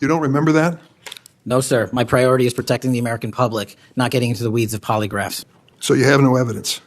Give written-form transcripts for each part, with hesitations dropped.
You don't remember that? No, sir. My priority is protecting the American public, not getting into the weeds of polygraphs. So you have no evidence?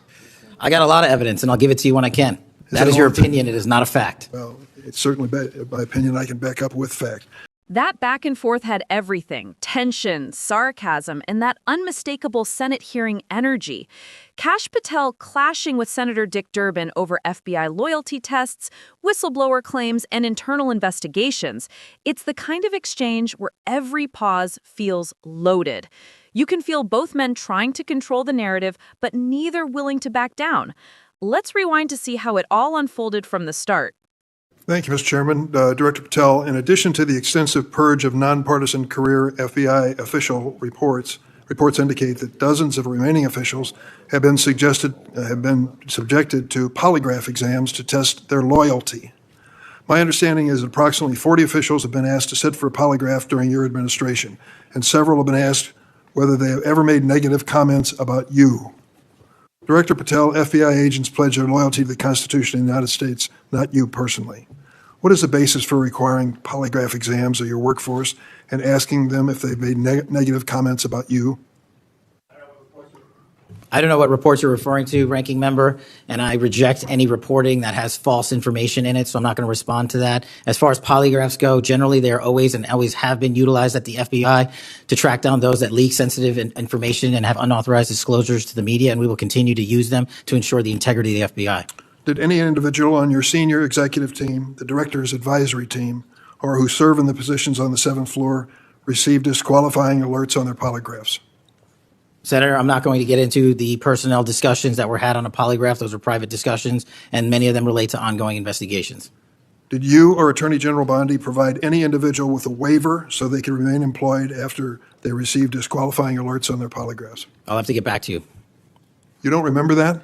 I got a lot of evidence, and I'll give it to you when I can. That is your opinion. It is not a fact. Well, it's certainly my opinion I can back up with fact. That back and forth had everything: tension, sarcasm, and that unmistakable Senate hearing energy. Kash Patel clashing with Senator Dick Durbin over FBI loyalty tests, whistleblower claims, and internal investigations. It's the kind of exchange where every pause feels loaded. You can feel both men trying to control the narrative, but neither willing to back down. Let's rewind to see how it all unfolded from the start. Thank you, Mr. Chairman. Director Patel, in addition to the extensive purge of nonpartisan career FBI official reports indicate that dozens of remaining officials have been subjected to polygraph exams to test their loyalty. My understanding is that approximately 40 officials have been asked to sit for a polygraph during your administration, and several have been asked whether they have ever made negative comments about you. Director Patel, FBI agents pledge their loyalty to the Constitution of the United States, not you personally. What is the basis for requiring polygraph exams of your workforce and asking them if they've made negative comments about you? I don't know what reports you're referring to, Ranking Member, and I reject any reporting that has false information in it, so I'm not going to respond to that. As far as polygraphs go, generally they are always and always have been utilized at the FBI to track down those that leak sensitive information and have unauthorized disclosures to the media, and we will continue to use them to ensure the integrity of the FBI. Did any individual on your senior executive team, the director's advisory team, or who serve in the positions on the 7th floor receive disqualifying alerts on their polygraphs? Senator, I'm not going to get into the personnel discussions that were had on a polygraph. Those are private discussions, and many of them relate to ongoing investigations. Did you or Attorney General Bondi provide any individual with a waiver so they could remain employed after they received disqualifying alerts on their polygraphs? I'll have to get back to you. You don't remember that?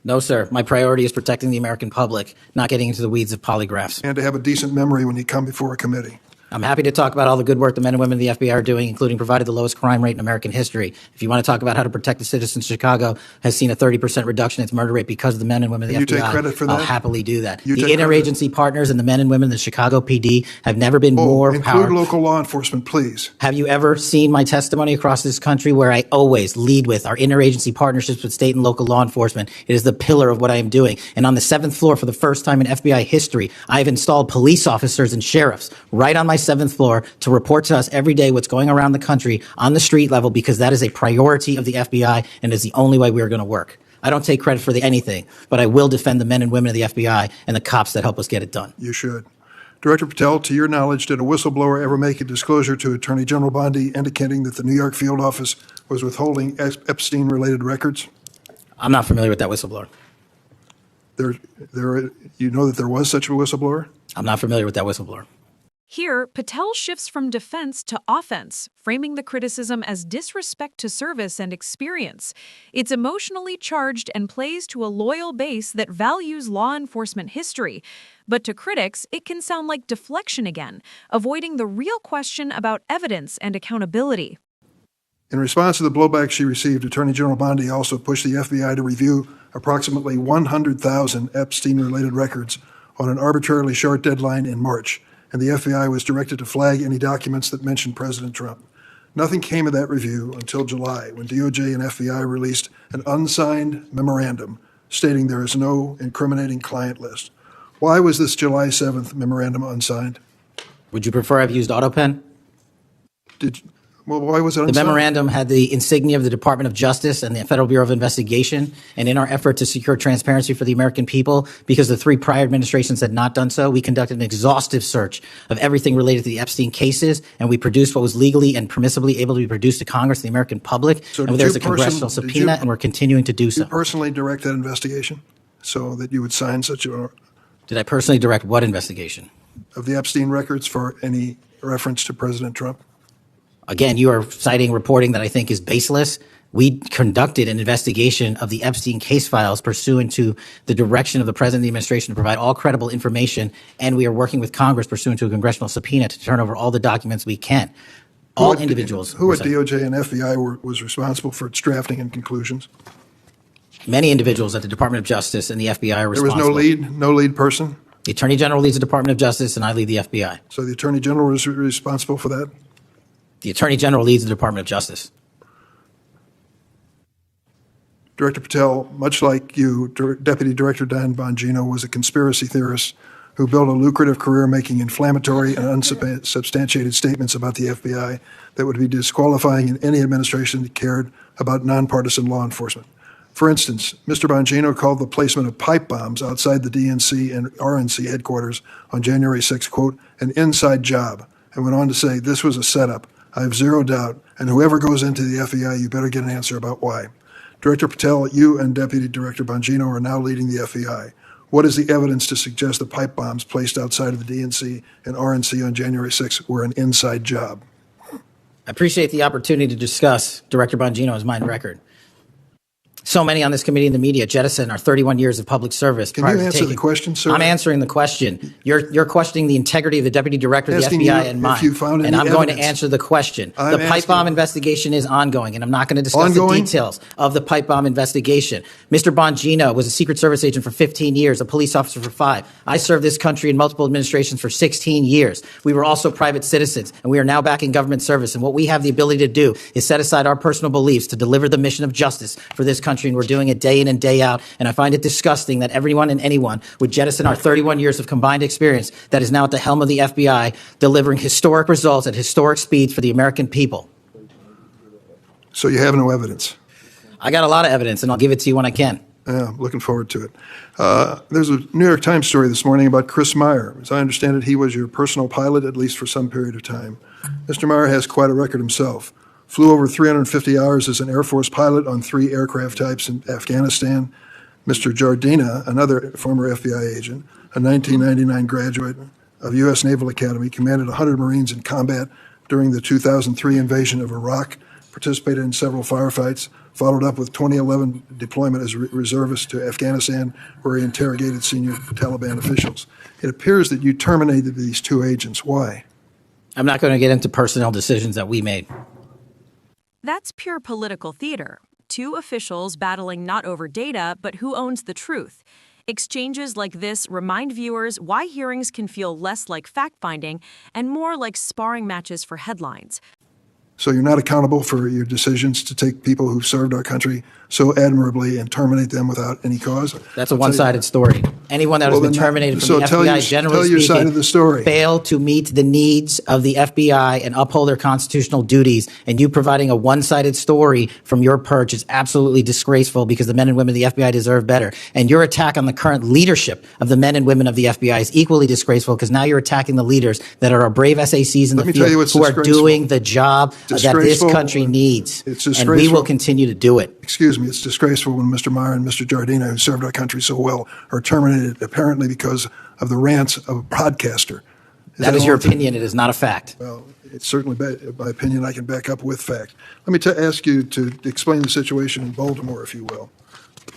No, sir. My priority is protecting the American public, not getting into the weeds of polygraphs. And to have a decent memory when you come before a committee. I'm happy to talk about all the good work the men and women of the FBI are doing, including provided the lowest crime rate in American history. If you want to talk about how to protect the citizens of Chicago has seen a 30% reduction in its murder rate because of the men and women of the FBI. You take credit for that? I'll happily do that. The interagency partners and the men and women of the Chicago PD have never been more powerful. Include local law enforcement, please. Have you ever seen my testimony across this country where I always lead with our interagency partnerships with state and local law enforcement? It is the pillar of what I am doing. And on the 7th floor, for the first time in FBI history, I have installed police officers and sheriffs right on my 7th floor to report to us every day what's going around the country on the street level, because that is a priority of the FBI and is the only way we are going to work. I don't take credit for anything, but I will defend the men and women of the FBI and the cops that help us get it done. You should. Director Patel, to your knowledge, did a whistleblower ever make a disclosure to Attorney General Bondi indicating that the New York field office was withholding Epstein-related records? I'm not familiar with that whistleblower. You know that there was such a whistleblower? I'm not familiar with that whistleblower. Here, Patel shifts from defense to offense, framing the criticism as disrespect to service and experience. It's emotionally charged and plays to a loyal base that values law enforcement history. But to critics, it can sound like deflection again, avoiding the real question about evidence and accountability. In response to the blowback she received, Attorney General Bondi also pushed the FBI to review approximately 100,000 Epstein-related records on an arbitrarily short deadline in March, and the FBI was directed to flag any documents that mentioned President Trump. Nothing came of that review until July, when DOJ and FBI released an unsigned memorandum stating there is no incriminating client list. Why was this July 7th memorandum unsigned? Would you prefer I've used AutoPen? Well, why was it unsigned? The memorandum had the insignia of the Department of Justice and the Federal Bureau of Investigation. And in our effort to secure transparency for the American people, because the 3 prior administrations had not done so, we conducted an exhaustive search of everything related to the Epstein cases, and we produced what was legally and permissibly able to be produced to Congress and the American public. So and there's a congressional subpoena, and we're continuing to do so. Did you personally direct that investigation so that you would sign such a... Did I personally direct what investigation? Of the Epstein records for any reference to President Trump? Again, you are citing reporting that I think is baseless. We conducted an investigation of the Epstein case files pursuant to the direction of the President of the administration to provide all credible information, and we are working with Congress pursuant to a congressional subpoena to turn over all the documents we can. All individuals. Who at DOJ and FBI was responsible for its drafting and conclusions? Many individuals at the Department of Justice and the FBI are responsible. There was no lead person? The Attorney General leads the Department of Justice, and I lead the FBI. So the Attorney General is responsible for that? The Attorney General leads the Department of Justice. Director Patel, much like you, Deputy Director Dan Bongino was a conspiracy theorist who built a lucrative career making inflammatory and unsubstantiated statements about the FBI that would be disqualifying in any administration that cared about nonpartisan law enforcement. For instance, Mr. Bongino called the placement of pipe bombs outside the DNC and RNC headquarters on January 6, quote, an inside job, and went on to say this was a setup. I have zero doubt, and whoever goes into the FBI, you better get an answer about why. Director Patel, you and Deputy Director Bongino are now leading the FBI. What is the evidence to suggest the pipe bombs placed outside of the DNC and RNC on January 6 were an inside job? I appreciate the opportunity to discuss Director Bongino's mind record. So many on this committee and the media jettison our 31 years of public service. Can you answer the question, sir? I'm answering the question. You're questioning the integrity of the Deputy Director of the FBI and mine. If you found any and I'm going to evidence. answer the question. The pipe bomb investigation is ongoing, and I'm not going to discuss Ongoing? the details of the pipe bomb investigation. Mr. Bongino was a Secret Service agent for 15 years, a police officer for 5. I served this country in multiple administrations for 16 years. We were also private citizens, and we are now back in government service. And what we have the ability to do is set aside our personal beliefs to deliver the mission of justice for this country, and we're doing it day in and day out. And I find it disgusting that everyone and anyone would jettison our 31 years of combined experience that is now at the helm of the FBI, delivering historic results at historic speeds for the American people. So you have no evidence? I got a lot of evidence, and I'll give it to you when I can. Yeah, I'm looking forward to it. There's a New York Times story this morning about Chris Meyer. As I understand it, he was your personal pilot, at least for some period of time. Mr. Meyer has quite a record himself. Flew over 350 hours as an Air Force pilot on 3 aircraft types in Afghanistan. Mr. Jardina, another former FBI agent, a 1999 graduate of U.S. Naval Academy, commanded 100 Marines in combat during the 2003 invasion of Iraq, participated in several firefights, followed up with 2011 deployment as a reservist to Afghanistan, where he interrogated senior Taliban officials. It appears that you terminated these 2 agents. Why? I'm not going to get into personnel decisions that we made. That's pure political theater. 2 officials battling not over data, but who owns the truth. Exchanges like this remind viewers why hearings can feel less like fact-finding and more like sparring matches for headlines. So you're not accountable for your decisions to take people who served our country so admirably and terminate them without any cause? That's a one-sided story. Anyone that has been terminated from the FBI, generally speaking, failed to meet the needs of the FBI and uphold their constitutional duties. And you providing a one-sided story from your perch is absolutely disgraceful, because the men and women of the FBI deserve better. And your attack on the current leadership of the men and women of the FBI is equally disgraceful, because now you're attacking the leaders that are our brave SACs in the field who are doing the job that this country needs. And we will continue to do it. Excuse me, it's disgraceful when Mr. Meyer and Mr. Jardina, who served our country so well, are terminated apparently because of the rants of a podcaster. That is your opinion. It is not a fact. Well, it's certainly my opinion. I can back up with fact. Let me ask you to explain the situation in Baltimore, if you will.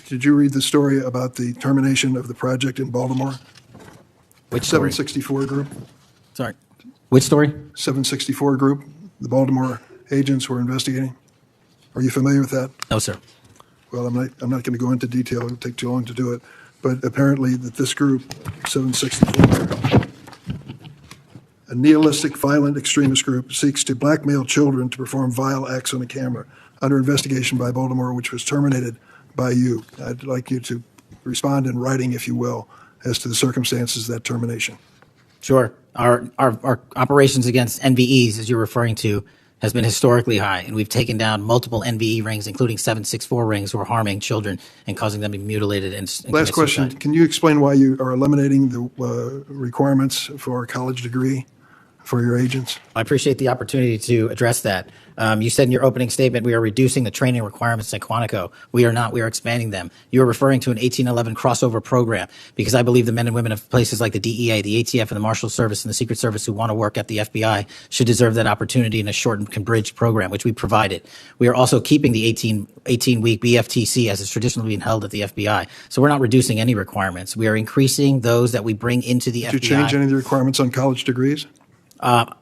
Did you read the story about the termination of the project in Baltimore? Which story? 764 Group? Sorry. Which story? 764 Group, the Baltimore agents were investigating. Are you familiar with that? No, sir. Well, I'm not going to go into detail. It'll take too long to do it. But apparently that this group, 764, a nihilistic, violent extremist group, seeks to blackmail children to perform vile acts on a camera, under investigation by Baltimore, which was terminated by you. I'd like you to respond in writing, if you will, as to the circumstances of that termination. Sure. Our operations against NVEs, as you're referring to, has been historically high, and we've taken down multiple NVE rings, including 764 rings, who are harming children and causing them to be mutilated. And last question: can you explain why you are eliminating the requirements for a college degree for your agents? I appreciate the opportunity to address that. You said in your opening statement, we are reducing the training requirements at Quantico. We are not. We are expanding them. You are referring to an 1811 crossover program, because I believe the men and women of places like the DEA, the ATF, and the Marshal Service and the Secret Service who want to work at the FBI should deserve that opportunity in a shortened bridge program, which we provided. We are also keeping the 18-week BFTC as is traditionally being held at the FBI. So we're not reducing any requirements. We are increasing those that we bring into the FBI. Did you change any of the requirements on college degrees?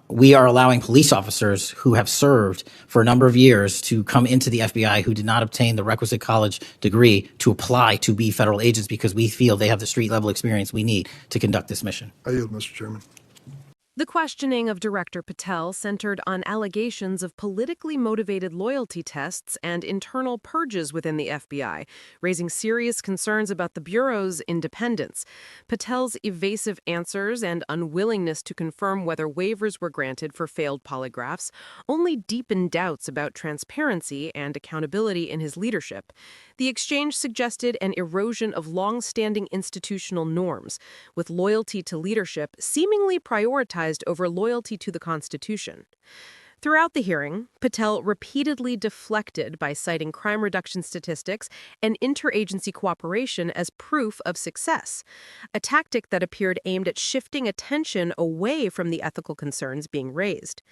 We are allowing police officers who have served for a number of years to come into the FBI who did not obtain the requisite college degree to apply to be federal agents because we feel they have the street level experience we need to conduct this mission. I yield, Mr. Chairman. The questioning of Director Patel centered on allegations of politically motivated loyalty tests and internal purges within the FBI, raising serious concerns about the Bureau's independence. Patel's evasive answers and unwillingness to confirm whether waivers were granted for failed polygraphs only deepened doubts about transparency and accountability in his leadership. The exchange suggested an erosion of long-standing institutional norms, with loyalty to leadership seemingly prioritized over loyalty to the Constitution. Throughout the hearing, Patel repeatedly deflected by citing crime reduction statistics and interagency cooperation as proof of success, a tactic that appeared aimed at shifting attention away from the ethical concerns being raised.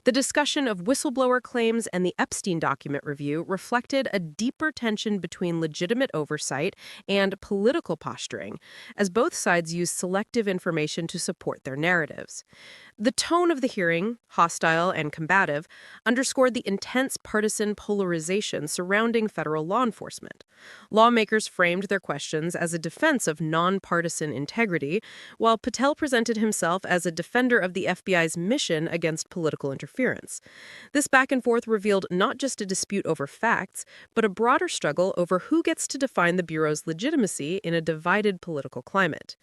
The discussion of whistleblower claims and the Epstein document review reflected a deeper tension between legitimate oversight and political posturing, as both sides used selective information to support their narratives. The tone of the hearing, hostile and combative, underscored the intense partisan polarization surrounding federal law enforcement. Lawmakers framed their questions as a defense of nonpartisan integrity, while Patel presented himself as a defender of the FBI's mission against political interference. This back and forth revealed not just a dispute over facts, but a broader struggle over who gets to define the Bureau's legitimacy in a divided political climate.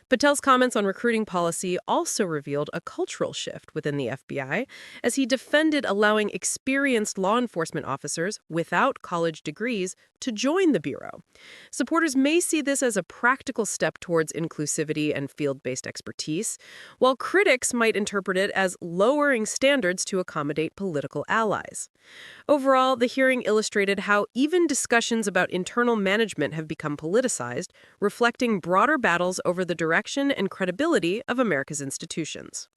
Patel's comments on recruiting policy also revealed a cultural shift within the FBI, as he defended allowing experienced law enforcement officers without college degrees to join the Bureau. Supporters may see this as a practical step towards inclusivity and field-based expertise, while critics might interpret it as lowering standards to accommodate political allies. Overall, the hearing illustrated how even discussions about internal management have become politicized, reflecting broader battles over the direction and credibility of America's institutions.